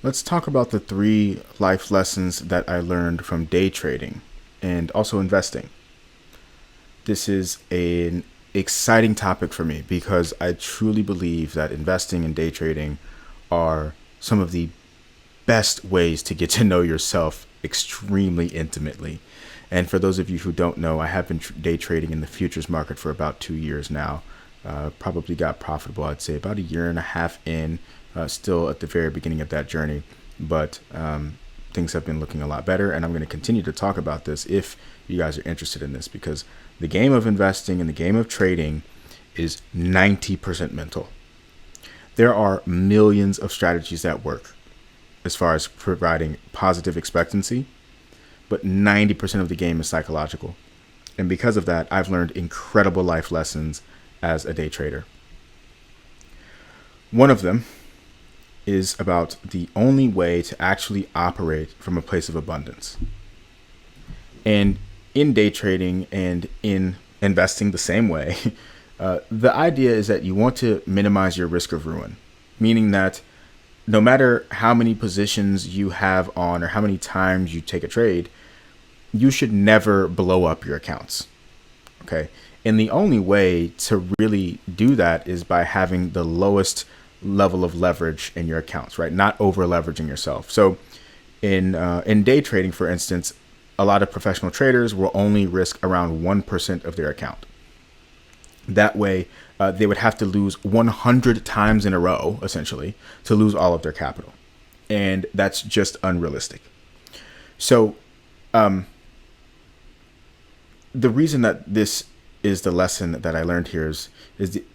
Let's talk about the three life lessons that I learned from day trading and also investing. This is an exciting topic for me because I truly believe that investing and day trading are some of the best ways to get to know yourself extremely intimately. And for those of you who don't know, I have been day trading in the futures market for about 2 years now. Probably got profitable, I'd say, about a year and a half in, still at the very beginning of that journey. But things have been looking a lot better. And I'm going to continue to talk about this if you guys are interested in this, because the game of investing and the game of trading is 90% mental. There are millions of strategies that work as far as providing positive expectancy, but 90% of the game is psychological. And because of that, I've learned incredible life lessons as a day trader. One of them is about the only way to actually operate from a place of abundance. And in day trading and in investing the same way, the idea is that you want to minimize your risk of ruin, meaning that no matter how many positions you have on or how many times you take a trade, you should never blow up your accounts. Okay. And the only way to really do that is by having the lowest level of leverage in your accounts, right? Not over leveraging yourself. So in day trading, for instance, a lot of professional traders will only risk around 1% of their account. That way, they would have to lose 100 times in a row, essentially, to lose all of their capital. And that's just unrealistic. So the reason that this is the lesson that I learned here is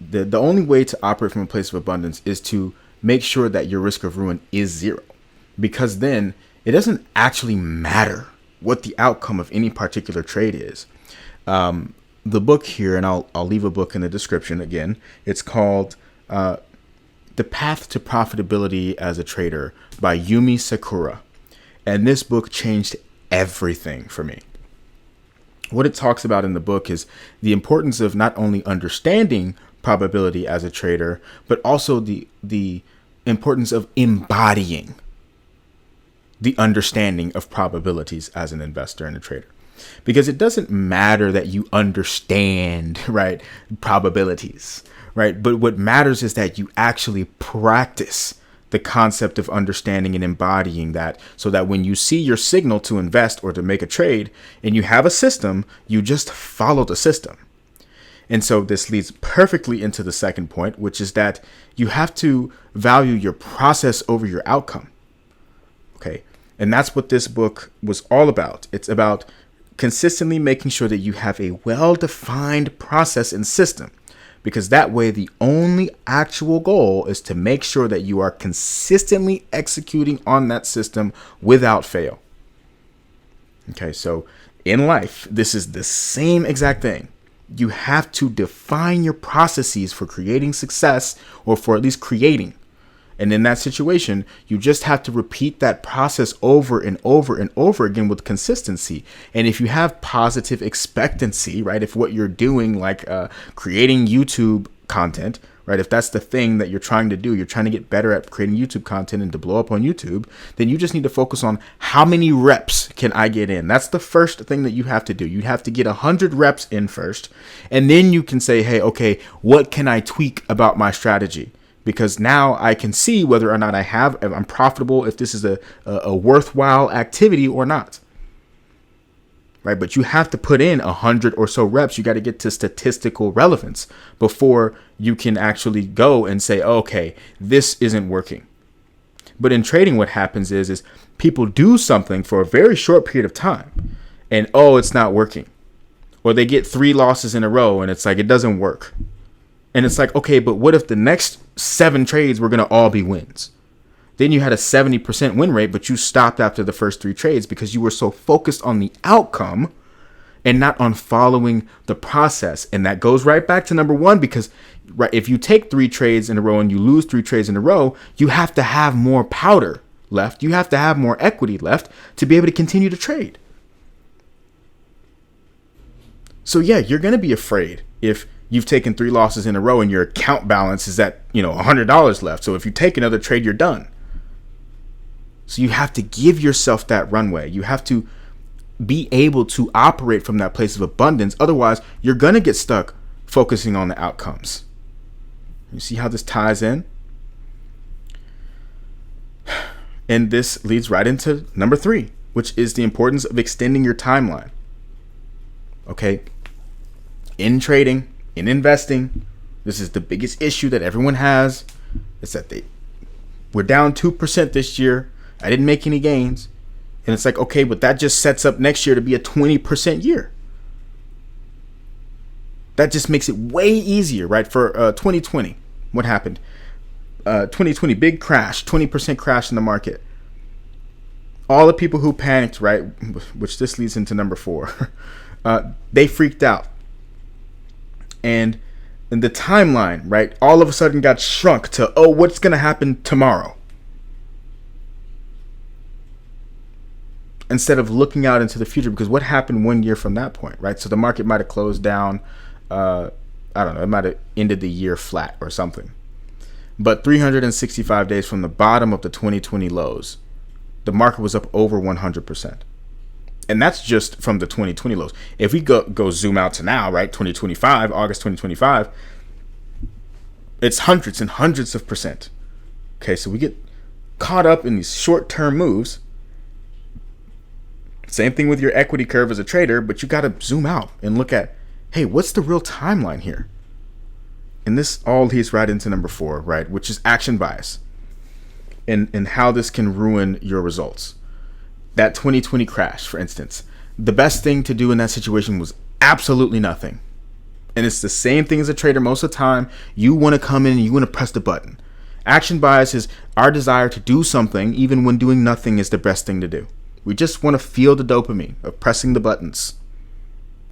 the only way to operate from a place of abundance is to make sure that your risk of ruin is zero, because then it doesn't actually matter what the outcome of any particular trade is. The book here, and I'll leave a book in the description again. It's called The Path to Profitability as a Trader by Yumi Sakura. And this book changed everything for me. What it talks about in the book is the importance of not only understanding probability as a trader, but also the importance of embodying the understanding of probabilities as an investor and a trader. Because it doesn't matter that you understand, right, probabilities, right? But what matters is that you actually practice the concept of understanding and embodying that, so that when you see your signal to invest or to make a trade and you have a system, you just follow the system. And so this leads perfectly into the second point, which is that you have to value your process over your outcome. Okay. And that's what this book was all about. It's about consistently making sure that you have a well-defined process and system, because that way the only actual goal is to make sure that you are consistently executing on that system without fail. Okay, so in life, this is the same exact thing. You have to define your processes for creating success, or for at least creating. And in that situation, you just have to repeat that process over and over and over again with consistency. And if you have positive expectancy, right, if what you're doing, like creating YouTube content, right, if that's the thing that you're trying to do, you're trying to get better at creating YouTube content and to blow up on YouTube, then you just need to focus on how many reps can I get in. That's the first thing that you have to do. You have to get 100 reps in first. And then you can say, hey, okay, what can I tweak about my strategy? Because now I can see whether or not if I'm profitable, if this is a worthwhile activity or not. Right. But you have to put in 100 or so reps. You got to get to statistical relevance before you can actually go and say, okay, this isn't working. But in trading, what happens is people do something for a very short period of time and, it's not working. Or they get 3 losses in a row and it's like, it doesn't work. And it's like, okay, but what if the next 7 trades were going to all be wins? Then you had a 70% win rate, but you stopped after the first 3 trades because you were so focused on the outcome and not on following the process. And that goes right back to number 1, because right, if you take 3 trades in a row and you lose 3 trades in a row, you have to have more powder left. You have to have more equity left to be able to continue to trade. So yeah, you're going to be afraid if you've taken 3 losses in a row and your account balance is at, $100 left. So if you take another trade, you're done. So you have to give yourself that runway. You have to be able to operate from that place of abundance. Otherwise, you're going to get stuck focusing on the outcomes. You see how this ties in? And this leads right into number 3, which is the importance of extending your timeline. Okay. In trading, in investing, this is the biggest issue that everyone has. It's that we're down 2% this year. I didn't make any gains. And it's like, okay, but that just sets up next year to be a 20% year. That just makes it way easier, right? For 2020, what happened? 2020, big crash, 20% crash in the market. All the people who panicked, right? Which this leads into number 4. They freaked out. And the timeline, right? All of a sudden got shrunk to, oh, what's going to happen tomorrow? Instead of looking out into the future, because what happened 1 year from that point, right? So the market might have closed down, I don't know, it might have ended the year flat or something. But 365 days from the bottom of the 2020 lows, the market was up over 100%. And that's just from the 2020 lows. If we go zoom out to now, right, 2025, August 2025, it's hundreds and hundreds of percent. Okay, so we get caught up in these short-term moves. Same thing with your equity curve as a trader, but you got to zoom out and look at, hey, what's the real timeline here? And this all leads right into number 4, right, which is action bias and how this can ruin your results. That 2020 crash, for instance, the best thing to do in that situation was absolutely nothing. And it's the same thing as a trader. Most of the time, you want to come in and you want to press the button. Action bias is our desire to do something even when doing nothing is the best thing to do. We just want to feel the dopamine of pressing the buttons,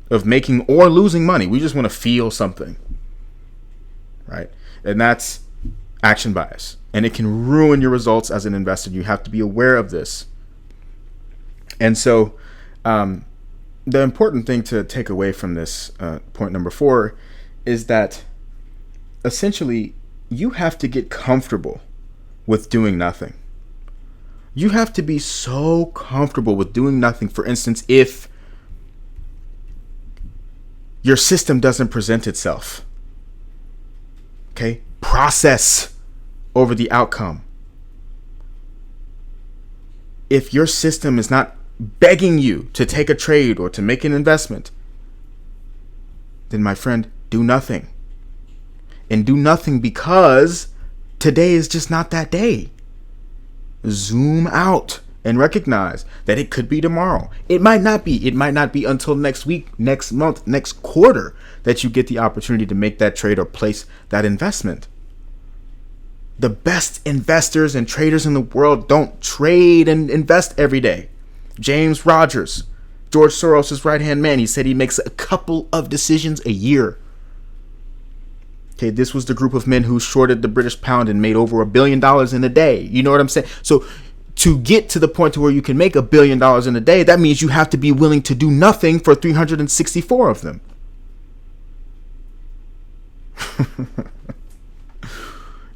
of making or losing money. We just want to feel something, right? And that's action bias. And it can ruin your results as an investor. You have to be aware of this. And so the important thing to take away from this point number 4 is that essentially you have to get comfortable with doing nothing. You have to be so comfortable with doing nothing. For instance, if your system doesn't present itself, okay, process over the outcome. If your system is not begging you to take a trade or to make an investment, then my friend, do nothing. And do nothing because today is just not that day. Zoom out and recognize that it could be tomorrow. It might not be. It might not be until next week, next month, next quarter that you get the opportunity to make that trade or place that investment. The best investors and traders in the world don't trade and invest every day. James Rogers, George Soros' right-hand man, he said he makes a couple of decisions a year. Okay, this was the group of men who shorted the British pound and made over $1 billion in a day. You know what I'm saying? So to get to the point to where you can make $1 billion in a day, that means you have to be willing to do nothing for 364 of them.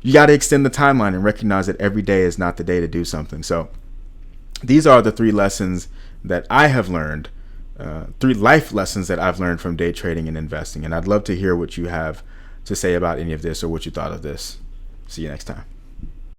You got to extend the timeline and recognize that every day is not the day to do something. So these are the 3 lessons that I have learned, 3 life lessons that I've learned from day trading and investing. And I'd love to hear what you have to say about any of this or what you thought of this. See you next time.